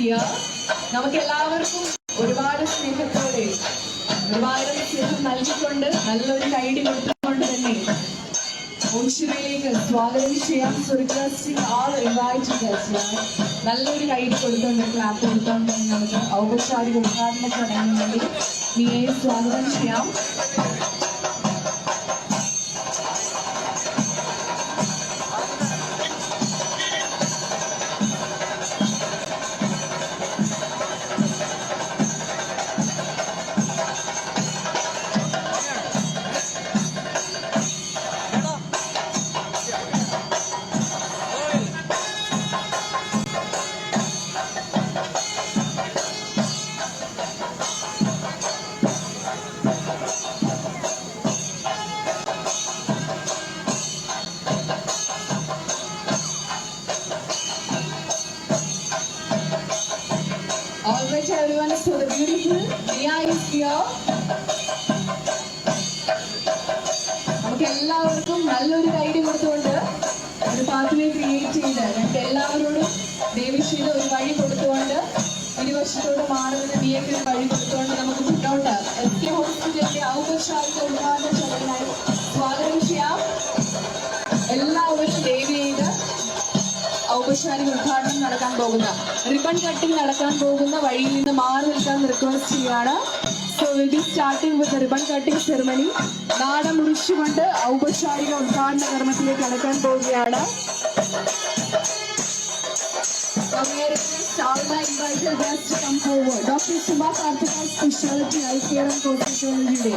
here. നമുക്ക് എല്ലാവർക്കും ഒരുപാട് സ്നേഹത്തോടെ ഒരുപാട് സ്നേഹം നൽകിക്കൊണ്ട് നല്ലൊരു കൈഡി കൊടുത്തുകൊണ്ട് തന്നെ ഓൺഷിമയിലേക്ക് സ്വാഗതം ചെയ്യാം. നല്ലൊരു കൈഡി കൊടുത്തുകൊണ്ട് ക്ലാപ്പ് കൊടുത്തുകൊണ്ട് നമുക്ക് ഔപചാരിക ഉദ്ഘാടന ചടങ്ങിന് വേണ്ടി നീയെ സ്വാഗതം ചെയ്യാം. Alright everyone, so the beautiful Nia is here. നമുക്ക് എല്ലാവർക്കും നല്ലൊരു കൈഡി കൊടുത്തുകൊണ്ട് ഒരു പാത്വേ ക്രിയേറ്റ് ചെയ്ത് ഞങ്ങൾക്ക് എല്ലാവരോടും ദേവിശ്രീയുടെ ഒരു വഴി കൊടുത്തുകൊണ്ട് ഇരുവശത്തോട് മാറുന്ന നിയക്ക് ഒരു വഴി കൊടുത്തുകൊണ്ട് നമുക്ക് മുന്നോട്ട് SK ഹോസ്പിറ്റലിന്റെ ഔപചാരിക ഉദ്ഘാടന ചടങ്ങിനായി സ്വാഗതം ചെയ്യാം. എല്ലാവരും ദേവിയുടെ ഔപചാരിക ഉദ്ഘാടനം നടക്കാൻ പോകുന്ന റിബൺ കട്ടിംഗ് നടക്കാൻ പോകുന്ന വഴിയിൽ നിന്ന് മാറി നിൽക്കാൻ റിക്വസ്റ്റ് ചെയ്യാണ്. So will be starting with ribbon cutting ceremony. നാട മുറിച്ചുകൊണ്ട് ഔപചാരിക ഉദ്ഘാടന കർമ്മത്തിലേക്ക് കടക്കാൻ പോവുകയാണ്. Doctor Suma Karthika speciality eye care and ഹോസ്പിറ്റലിന്റെ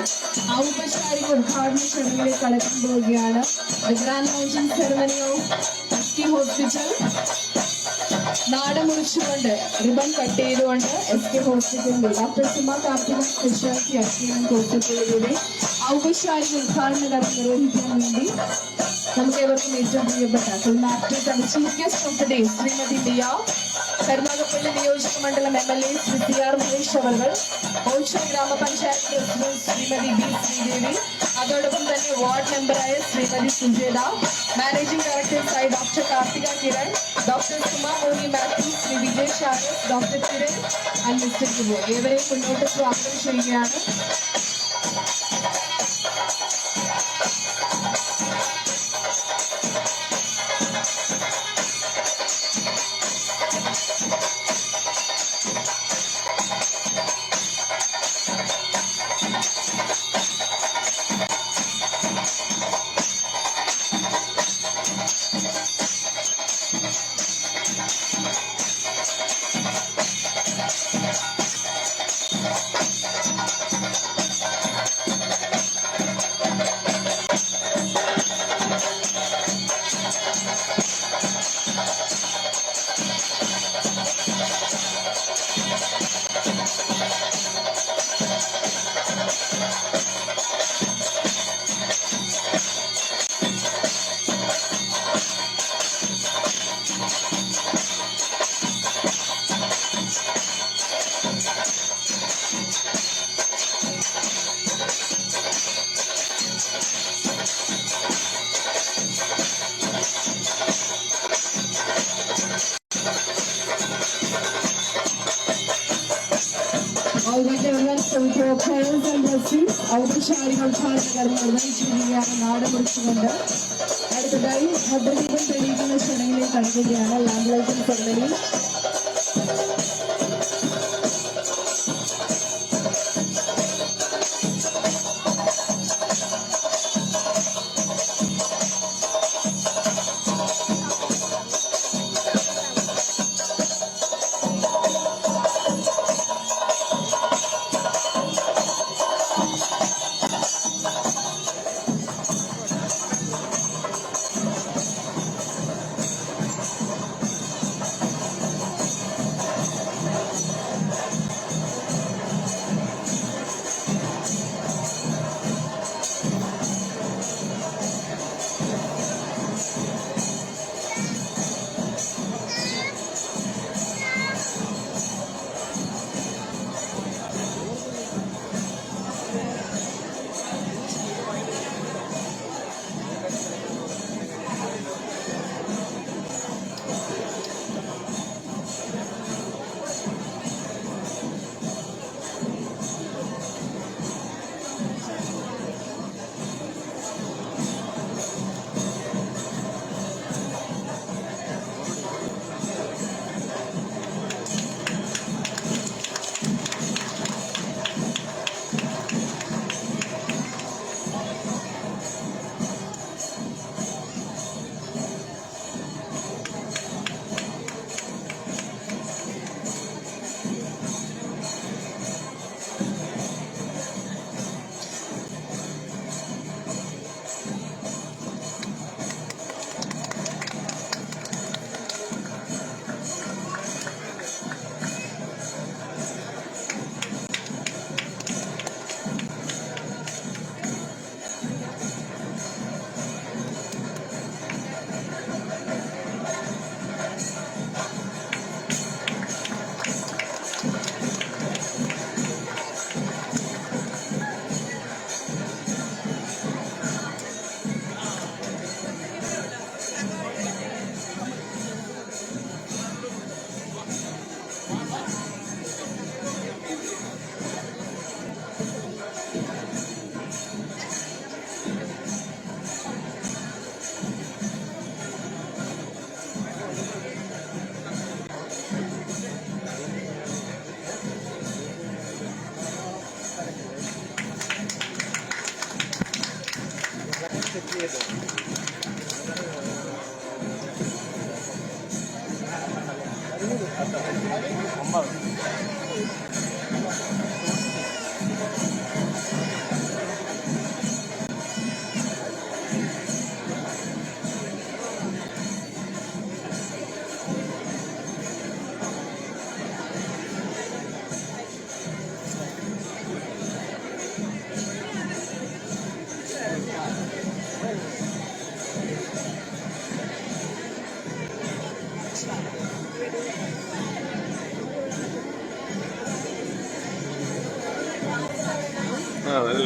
ഔപചാരിക ഉദ്ഘാടന ചടങ്ങിലേക്ക് കടക്കാൻ പോവുകയാണ്. Grand launching ceremony of SK hospital. നാട മുറിച്ചുകൊണ്ട് റിബൺ കട്ട് ചെയ്തുകൊണ്ട് SK ഹോസ്പിറ്റലിന്റെ doctor Suma Karthika speciality eye care and ഹോസ്പിറ്റലിലൂടെ ഔപചാരിക ഉദ്ഘാടന കർമ്മം നിർവഹിക്കാൻ വേണ്ടി നമുക്ക് ഏവർക്കും ഏറ്റവും പ്രിയപ്പെട്ട chief guest of the day Shrimati Diya, Karunagappally നിയോജക മണ്ഡലം MLA ശ്രീ CR മഹേഷ് അവർ, ഓൾഷോ ഗ്രാമപഞ്ചായത്ത് പ്രസിഡന്റ് ശ്രീമതി B ശ്രീദേവി, അതോടൊപ്പം തന്നെ വാർഡ് മെമ്പറായ ശ്രീമതി സുജേത, മാനേജിംഗ് ഡയറക്ടേഴ്സായ doctor Karthika Kiran, doctor Suma Moni Mathew, Shri Vijay Sharas, doctor Kiran and mister Jubu ഏവരെയും മുന്നോട്ട് സ്വാഗതം ചെയ്യുകയാണ്. ഔപചാരിക ഉദ്ഘാടന കർമ്മം നിർവഹിച്ചിരിക്കുകയാണ്. നാട് മുറിച്ചുകൊണ്ട് അടുത്തതായി ഭദ്രദീപം തെളിയിക്കുന്ന ചടങ്ങിലേക്ക് കടക്കുകയാണ്. Lamp lighting ceremony.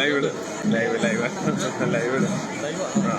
Live live live live ആ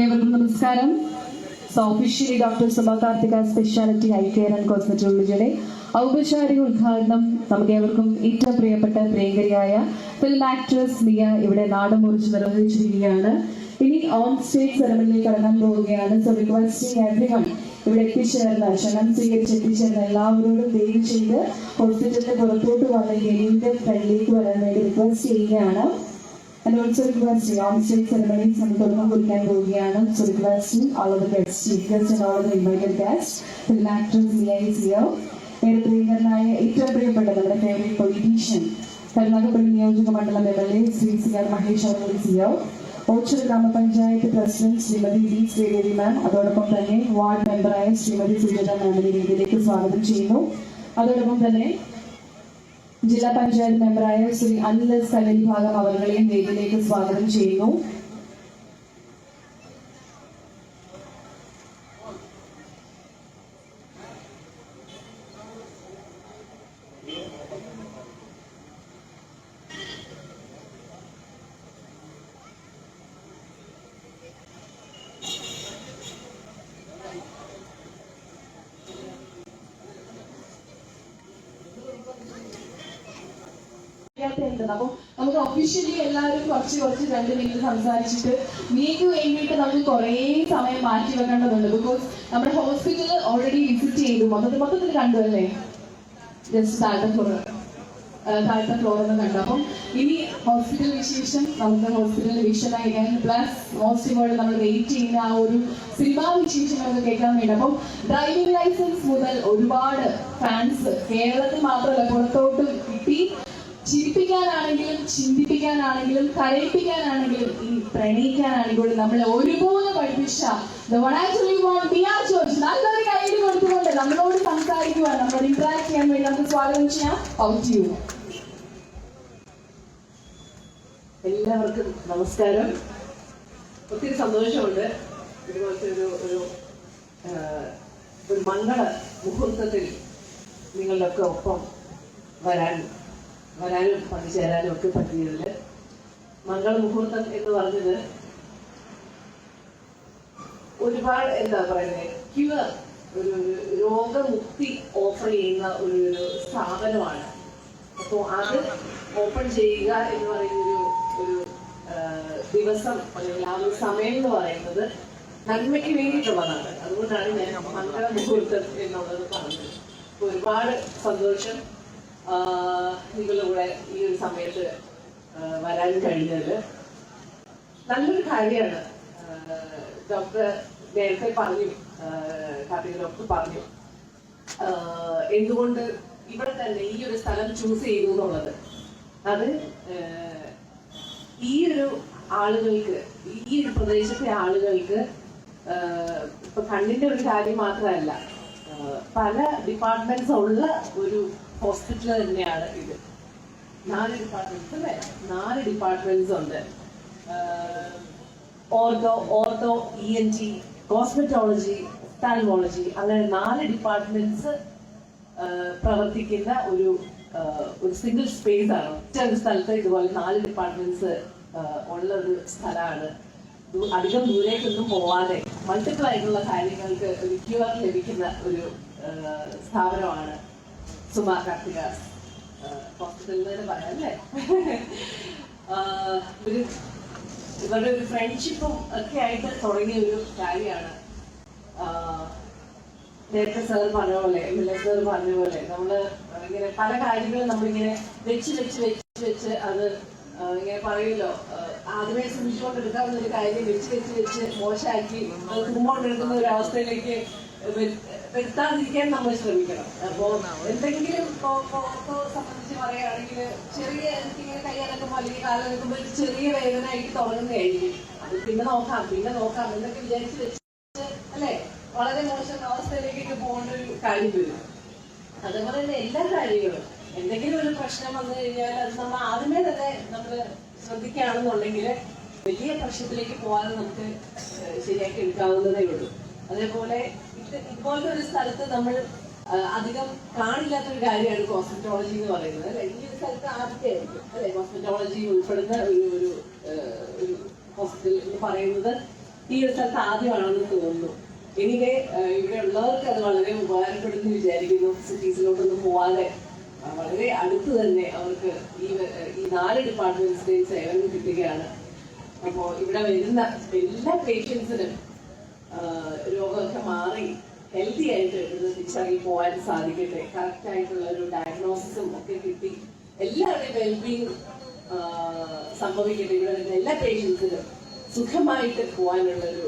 ഏവർക്കും നമസ്കാരം. So officially doctor Suma Karthika speciality eye care and ഹോസ്പിറ്റലുകളുടെ ഔപചാരിക ഉദ്ഘാടനം നമുക്ക് ഏവർക്കും ഏറ്റവും പ്രിയപ്പെട്ട പ്രിയങ്കരിയായ ഫിലിം ആക്ട്രസ് മിയ ഇവിടെ നാടൻ മുറിച്ച് നിർവഹിച്ചിരിക്കുകയാണ്. ഇനി ഓൺ സ്റ്റേജ് സെറമണിയിൽ കടക്കാൻ പോവുകയാണ്. സോ റിക്വസ്റ്റിംഗ് എവ്രിവൺ ഇവിടെ എത്തിച്ചേർന്ന് ക്ഷണം സ്വീകരിച്ച് എത്തിച്ചേർന്ന് എല്ലാവരോടും ദയവ് ചെയ്ത് ഹോസ്പിറ്റലിന്റെ പുറത്തോട്ട് വന്ന് ഗെയിമിന്റെ ഫ്രണ്ടിലേക്ക് വരാൻ വേണ്ടി റിക്വസ്റ്റ് ചെയ്യുകയാണ്. And also requesting on-stage ceremonies നമുക്ക് തുടങ്ങാൻ കുറിക്കാൻ പോവുകയാണ്. So requesting all of the guests, chief guests and all of the invited guests, film actress Mia is here. ഏറെ പ്രിയങ്കരനായ ഏറ്റവും പ്രിയപ്പെട്ട നമ്മുടെ ഫേവറേറ്റ് പൊളിറ്റീഷ്യൻ കരുനാഗപ്പള്ളി നിയോജക മണ്ഡലം MLA Shri CR Mahesh our is here. Ochira ഗ്രാമപഞ്ചായത്ത് പ്രസിഡന്റ് ശ്രീമതി ഡി ശ്രീദേവി മാം, അതോടൊപ്പം തന്നെ വാർഡ് മെമ്പറായ ശ്രീമതി സുജാത മാമിനെ വേദിയിലേക്ക് സ്വാഗതം ചെയ്യുന്നു. അതോടൊപ്പം തന്നെ ജില്ലാ പഞ്ചായത്ത് മെമ്പറായ ശ്രീ അനിൽ കല്ലരി ഭാഗം അവരുടെയും വേദിയിലേക്ക് സ്വാഗതം ചെയ്യുന്നു. അപ്പൊ നമുക്ക് ഒഫീഷ്യലി എല്ലാവരും കുറച്ച് 2 മിനിറ്റ് സംസാരിച്ചിട്ട് മിയക്ക് വേണ്ടിയിട്ട് നമുക്ക് കുറേ സമയം മാറ്റി വെക്കേണ്ടതുണ്ട്. ബിക്കോസ് നമ്മുടെ ഹോസ്പിറ്റൽ ഓൾറെഡി വിസിറ്റ് ചെയ്തു, മൊത്തത്തിൽ കണ്ടു അല്ലേ, ജസ്റ്റ് താഴത്തെ ഫ്ലോർ ഒന്ന് കണ്ടു. അപ്പം ഇനി ഹോസ്പിറ്റൽ വിശേഷം, നമുക്ക് ഹോസ്പിറ്റലിൽ വിഷനായിരിക്കാൻ പ്ലസ് മോസ്റ്റ് ഇമ്പോർട്ടൻ്റ് നമ്മൾ വെയിറ്റ് ചെയ്യുന്ന ആ ഒരു സിനിമാ വിശേഷം നമുക്ക് കേൾക്കാൻ വേണ്ടി. അപ്പം ഡ്രൈവിംഗ് ലൈസൻസ് മുതൽ ഒരുപാട് ഫാൻസ് കേരളത്തിൽ മാത്രമല്ല പുറത്തോട്ടും കിട്ടി. ചിരിപ്പിക്കാനാണെങ്കിലും ചിന്തിപ്പിക്കാനാണെങ്കിലും കരയിപ്പിക്കാനാണെങ്കിലും ഈ പ്രണയിക്കാനാണെങ്കിലും നമ്മളെ ഒരുപോലെ പഠിപ്പിച്ച നല്ലൊരു കൈയ്യടി കൊടുത്തുകൊണ്ട് നമ്മളോട് സംസാരിക്കുവാൻ, നമ്മളോട് ഇന്ററാക്ട് ചെയ്യാൻ വേണ്ടി നമുക്ക് സ്വാഗതം ചെയ്യാം. Out to you. എല്ലാവർക്കും നമസ്കാരം. ഒത്തിരി സന്തോഷമുണ്ട് ഇതുപോലത്തെ ഒരു മംഗള മുഹൂർത്തത്തിൽ നിങ്ങളുടെ ഒക്കെ ഒപ്പം വരാനും പങ്കുചേരാനും ഒക്കെ പറ്റിയതിൽ. മംഗള മുഹൂർത്തം എന്ന് പറഞ്ഞത് ഒരുപാട് എന്താ പറയുന്നത്, ക്യൂർ ഒരു രോഗമുക്തി ഓഫർ ചെയ്യുന്ന ഒരു സ്ഥാപനമാണ്. അപ്പോൾ അത് ഓപ്പൺ ചെയ്യുക എന്ന് പറയുന്ന ഒരു ദിവസം അല്ലെങ്കിൽ ആ ഒരു സമയം എന്ന് പറയുന്നത് നന്മയ്ക്ക് വേണ്ടിയിട്ടുള്ളതാണ്. അതുകൊണ്ടാണ് ഞാൻ മംഗള മുഹൂർത്തം എന്നുള്ളത് പറഞ്ഞത്. ഒരുപാട് സന്തോഷം നിങ്ങളുടെ കൂടെ ഈ ഒരു സമയത്ത് വരാൻ കഴിഞ്ഞത്. നല്ലൊരു കാര്യമാണ്. ഡോക്ടർ നേരത്തെ പറഞ്ഞു, കാർത്തിക ഡോക്ടർ പറഞ്ഞു എന്തുകൊണ്ട് ഇവിടെ തന്നെ ഈ ഒരു സ്ഥലം ചൂസ് ചെയ്തു എന്നുള്ളത്. അത് ഈ ഒരു ആളുകൾക്ക്, ഈ ഒരു പ്രദേശത്തെ ആളുകൾക്ക് ഇപ്പൊ കണ്ണിന്റെ ഒരു കാര്യം മാത്രമല്ല, പല ഡിപ്പാർട്ട്മെന്റ്സ് ഉള്ള ഒരു ഹോസ്പിറ്റൽ തന്നെയാണ് ഇത്. 4 ഡിപ്പാർട്ട്മെന്റ്സ് അല്ലേ, 4 ഡിപ്പാർട്ട്മെന്റ്സ് ഉണ്ട്. ഓർത്തോ, ENT, കോസ്മെറ്റോളജി, ഒഫ്താൽമോളജി, അങ്ങനെ 4 ഡിപ്പാർട്ട്മെന്റ്സ് പ്രവർത്തിക്കുന്ന ഒരു സിംഗിൾ സ്പേസ് ആണ്. ഒരു സ്ഥലത്ത് ഇതുപോലെ 4 ഡിപ്പാർട്ട്മെന്റ്സ് ഉള്ള ഒരു സ്ഥലമാണ്. അധികം ദൂരേക്കൊന്നും പോവാതെ മൾട്ടിപ്പിൾ ആയിട്ടുള്ള കാര്യങ്ങൾക്ക് ഒരു ക്യൂർ ലഭിക്കുന്ന ഒരു സ്ഥാപനമാണ് സുമ കാർത്തിക ഹോസ്പിറ്റലിൽ തന്നെ പറയാം അല്ലേ. ഇവരുടെ ഒരു ഫ്രണ്ട്ഷിപ്പും ഒക്കെ ആയിട്ട് തുടങ്ങിയ ഒരു കാര്യമാണ്. നേരത്തെ സാർ പറഞ്ഞ പോലെ, സാർ പറഞ്ഞ പോലെ, നമ്മള് ഇങ്ങനെ പല കാര്യങ്ങളും നമ്മളിങ്ങനെ വെച്ച് അത് ഇങ്ങനെ പറയുമല്ലോ, ആദ്യമേ ശ്രമിച്ചുകൊണ്ടെടുക്കാവുന്ന ഒരു കാര്യം വെച്ച് മോശമാക്കി കുമ്പോണ്ടെടുക്കുന്ന ഒരു അവസ്ഥയിലേക്ക് വരുത്താതിരിക്കാൻ നമ്മൾ ശ്രമിക്കണം. അപ്പോൾ എന്തെങ്കിലും സംബന്ധിച്ച് പറയുകയാണെങ്കിൽ ചെറിയ എനിക്കിങ്ങനെ കൈയടക്കുമ്പോൾ അല്ലെങ്കിൽ കാലടക്കുമ്പോൾ ചെറിയ വേദന ആയിട്ട് തുടങ്ങുന്നതായിരിക്കും. അത് പിന്നെ നോക്കാം എന്നൊക്കെ വിചാരിച്ച് വെച്ച് അല്ലെ വളരെ മോശം അവസ്ഥയിലേക്കൊക്കെ പോകേണ്ട ഒരു കാര്യം വരും. അതേപോലെ തന്നെ എല്ലാ കാര്യങ്ങളും എന്തെങ്കിലും ഒരു പ്രശ്നം വന്നു കഴിഞ്ഞാൽ അത് നമ്മൾ ആദ്യമേ തന്നെ നമ്മൾ ശ്രദ്ധിക്കുകയാണെന്നുണ്ടെങ്കിൽ വലിയ പ്രശ്നത്തിലേക്ക് പോകാതെ നമുക്ക് ശരിയാക്കി എടുക്കാവുന്നതേ ഉള്ളൂ. അതേപോലെ ഇതുപോലത്തെ ഒരു സ്ഥലത്ത് നമ്മൾ അധികം കാണില്ലാത്തൊരു കാര്യമാണ് കോസ്മെറ്റോളജി എന്ന് പറയുന്നത് അല്ലെ. ഈ ഒരു സ്ഥലത്ത് ആദ്യത്തെ ആയിരിക്കും അല്ലെ കോസ്മെറ്റോളജി ഉൾപ്പെടുന്ന ഒരു ഹോസ്പിറ്റൽ എന്ന് പറയുന്നത് ഈ ഒരു സ്ഥലത്ത് ആദ്യമാണെന്ന് തോന്നുന്നു. എനിക്ക് ഇവിടെ ഉള്ളവർക്ക് അത് വളരെ ഉപകാരപ്പെടുന്നു വിചാരിക്കുന്നു. സിറ്റീസിലോട്ടൊന്നും പോവാതെ വളരെ അടുത്ത് തന്നെ അവർക്ക് ഈ 4 ഡിപ്പാർട്ട്മെന്റ്സിന്റെയും സേവനം കിട്ടുകയാണ്. അപ്പോൾ ഇവിടെ വരുന്ന എല്ലാ പേഷ്യൻസിനും രോഗമൊക്കെ മാറി ഹെൽത്തി ആയിട്ട് തിരിച്ചറിയി പോകാൻ സാധിക്കട്ടെ. കറക്റ്റ് ആയിട്ടുള്ള ഒരു ഡയഗ്നോസിസും ഒക്കെ കിട്ടി എല്ലാവരുടെയും വെൽബീങ് സംഭവിക്കട്ടെ. ഇവിടെ വരുന്ന എല്ലാ പേഷ്യൻസിനും സുഖമായിട്ട് പോകാനുള്ളൊരു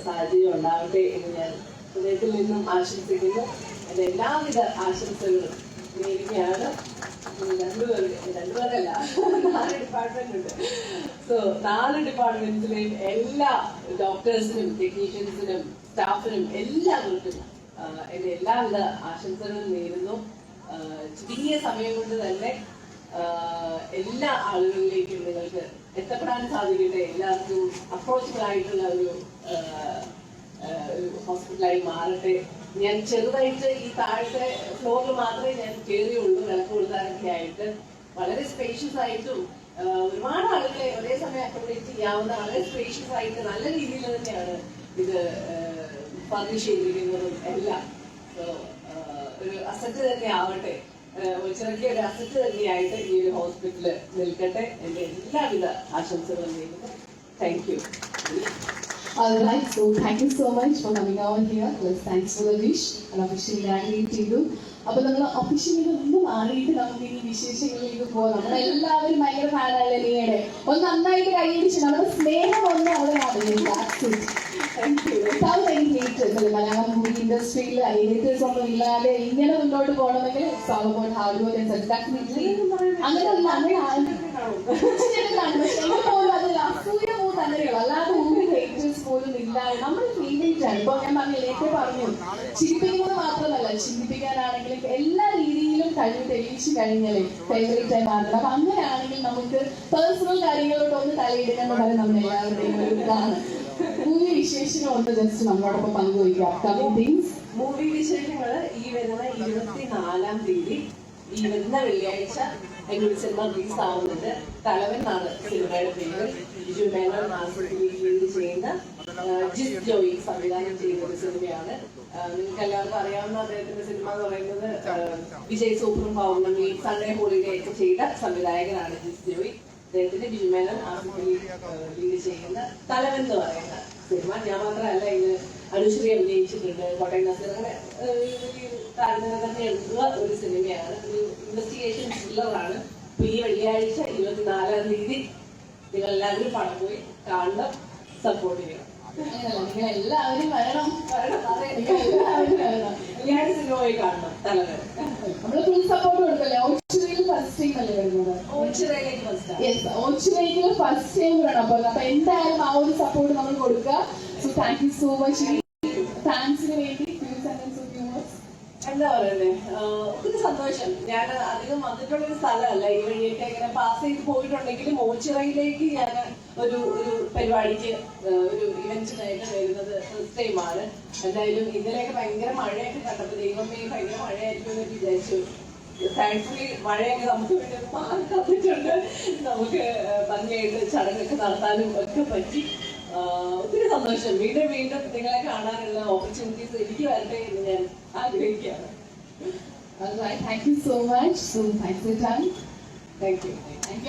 സാഹചര്യം ഉണ്ടാവട്ടെ എന്ന് ഞാൻ ഹൃദയത്തിൽ നിന്നും ആശംസിക്കുന്നു. എൻ്റെ എല്ലാവിധ ആശംസകളും നേരിടുകയാണ്. രണ്ടുപേരല്ല 4 ഡിപ്പാർട്ട്മെന്റ് ഉണ്ട്. സോ 4 ഡിപ്പാർട്ട്മെന്റ്സിലെയും എല്ലാ ഡോക്ടേഴ്സിനും ടെക്നീഷ്യൻസിനും സ്റ്റാഫിനും എല്ലാവർക്കും എൻ്റെ എല്ലാവിധ ആശംസകളും നേരുന്നു. ചുരുങ്ങിയ സമയം കൊണ്ട് തന്നെ എല്ലാ ആളുകളിലേക്കും നിങ്ങൾക്ക് എത്തപ്പെടാൻ സാധിക്കട്ടെ. എല്ലാവർക്കും അപ്രോച്ചബിൾ ആയിട്ടുള്ള ഒരു ഹോസ്പിറ്റലായി മാറട്ടെ. ഞാൻ ചെറുതായിട്ട് ഈ താഴത്തെ ഫ്ലോറിൽ മാത്രമേ ഞാൻ കയറിയുള്ളൂ വിളക്ക് കൊടുക്കാനൊക്കെ ആയിട്ട്. വളരെ സ്പേഷ്യസ് ആയിട്ടും ഒരുപാട് ആളുകളെ ഒരേ സമയം അക്കോമഡേറ്റ് ചെയ്യാവുന്ന വളരെ സ്പേഷ്യസ് ആയിട്ട് നല്ല രീതിയിൽ തന്നെയാണ് ഇത് ഫർണിഷ് ചെയ്തിരിക്കുന്നതും എല്ലാം. ഒരു അസറ്റ് തന്നെ ആവട്ടെ, ചെറിയ ഒരു അസറ്റ് തന്നെയായിട്ട് ഈ ഒരു ഹോസ്പിറ്റല് നിൽക്കട്ടെ. എൻ്റെ എല്ലാവിധ ആശംസകളും നേരുന്നു. Thank you. Alright, so thank you so much for coming out here. Let's thanks for the wish and officially graduate ചെയ്തു. അപ്പൊ നമ്മൾ ഒഫീഷ്യലി ഒന്നും മാറിയിട്ട് നമുക്ക് ഈ വിശേഷങ്ങളിലേക്ക് പോകാം. നമ്മളെല്ലാവരും ഭയങ്കര ഫാനല്ലേ നീയുടെ. ഒന്ന് നന്നായിട്ട് കൈയടിച്ച് നമ്മുടെ സ്നേഹം ഒന്ന് അവിടെ മലയാളം മൂവി ഇൻഡസ്ട്രിയിൽ ഹേറ്റേഴ്സ് ഒന്നും ഇല്ലാതെ ഇങ്ങനെ മുന്നോട്ട് പോകണമെങ്കിൽ അല്ലാതെ ഒരു ഹേറ്റേഴ്സ് പോലും ഇല്ലാതെ നമ്മൾ ഫീലിംഗാണ്. ഇപ്പൊ ഞാൻ നേരത്തെ പറഞ്ഞു, ചിരിപ്പിക്കുന്നത് മാത്രമല്ല ചിന്തിപ്പിക്കാനാണെങ്കിലും എല്ലാ രീതിയിലും കഴിവ് തെളിയിച്ചു കഴിഞ്ഞാലേ ഫേവറേറ്റ് ആയി മാറണം. അപ്പൊ അങ്ങനെയാണെങ്കിൽ നമുക്ക് പേഴ്സണൽ കാര്യങ്ങളോട് ഒന്ന് തലയിടുന്ന പോലെ നമ്മൾ എല്ലാവരുടെയും ഒരു ഇതാണ്. മൂവി വിശേഷങ്ങൾ ഒന്ന് ജസ്റ്റ് നമ്മളോടൊപ്പം പങ്കുവയ്ക്കാം. മൂവി വിശേഷങ്ങൾ ഈ വരുന്ന 24-ാം തീയതി ഈ വരുന്ന വെള്ളിയാഴ്ച എന്നൊരു സിനിമ റിലീസ് ആവുന്നുണ്ട്. തലവൻ എന്നാണ് സിനിമയുടെ പേര്. ബിജു മേനോൻ ചെയ്യുന്ന ജിസ് ജോയി സംവിധാനം ചെയ്യുന്ന ഒരു സിനിമയാണ്. നിങ്ങൾക്ക് എല്ലാവർക്കും അറിയാവുന്ന അദ്ദേഹത്തിന്റെ സിനിമ എന്ന് പറയുന്നത് വിജയ് സൂപ്പറും പൗർണമി, സൺഡേ ഹോളിഡേ ഒക്കെ ചെയ്ത സംവിധായകനാണ് ജിസ് ജോയി. അദ്ദേഹത്തിന്റെ ബിജു മേനോൻ ലീഡ് ചെയ്യുന്ന തലവൻ എന്ന് പറയുന്ന സിനിമ. ഞാൻ മാത്രമല്ല ഇത് അനുശ്രീ അഭിനയിച്ചിട്ടുണ്ട്, കോട്ടയം നസീർ, അങ്ങനെ താരതമ്യം തന്നെയുള്ള ഒരു സിനിമയാണ്. ഒരു ഇൻവെസ്റ്റിഗേഷൻ ത്രില്ലറാണ്. ഈ വെള്ളിയാഴ്ച 24-ാം തീയതി നിങ്ങൾ എല്ലാവരും പണം പോയി കാണണം, സപ്പോർട്ട് ചെയ്യണം. എല്ലാവരും വരണം. വെള്ളിയാഴ്ച സിനിമ പോയി കാണണം തലവൻ. നമ്മള് ഫുൾ സപ്പോർട്ട് കൊടുക്കല്ലേ. ഓച്ചിറയിൽ ഫസ്റ്റ് ടൈം അല്ലേ വരുന്നത്? ഓച്ചിറയിലേക്ക് ഫസ്റ്റ് ടൈം വേണം. അപ്പൊ എന്തായാലും ആ ഒരു സപ്പോർട്ട് നമ്മൾ കൊടുക്കുക. So thank you so much. ഫാൻസിന് വേണ്ടി എന്താ പറയുന്നത്, ഒത്തിരി സന്തോഷം. ഞാൻ അധികം വന്നിട്ടുള്ളൊരു സ്ഥലമല്ല, ഈ വഴിയൊക്കെ ഇങ്ങനെ പാസ് ചെയ്ത് പോയിട്ടുണ്ടെങ്കിലും ഓച്ചിറയിലേക്ക് ഞാൻ ഒരു പരിപാടിക്ക് ഒരു ഇവന്റിനായിട്ട് വരുന്നത് ഫസ്റ്റ് ടൈമാണ്. എന്തായാലും ഇന്നലെയൊക്കെ ഭയങ്കര മഴയൊക്കെ കണ്ടപ്പോൾ ദൈവമേ ഭയങ്കര മഴയായിരിക്കും എന്ന് വിചാരിച്ചു. താങ്ക്ഫുള്ളി മഴയൊക്കെ നമുക്ക് വേണ്ടി മാറി തന്നിട്ടുണ്ട്. നമുക്ക് ഭംഗിയായിട്ട് ചടങ്ങൊക്കെ നടത്താനും ഒക്കെ പറ്റി. ഒത്തിരി സന്തോഷം. വീണ്ടും വീണ്ടും നിങ്ങളെ കാണാനുള്ള ഓപ്പർച്യൂണിറ്റീസ് എനിക്ക് വരട്ടെ എന്ന് ഞാൻ ആഗ്രഹിക്കുകയാണ്. All right, thank you so much. So thanks for your time. Thank you.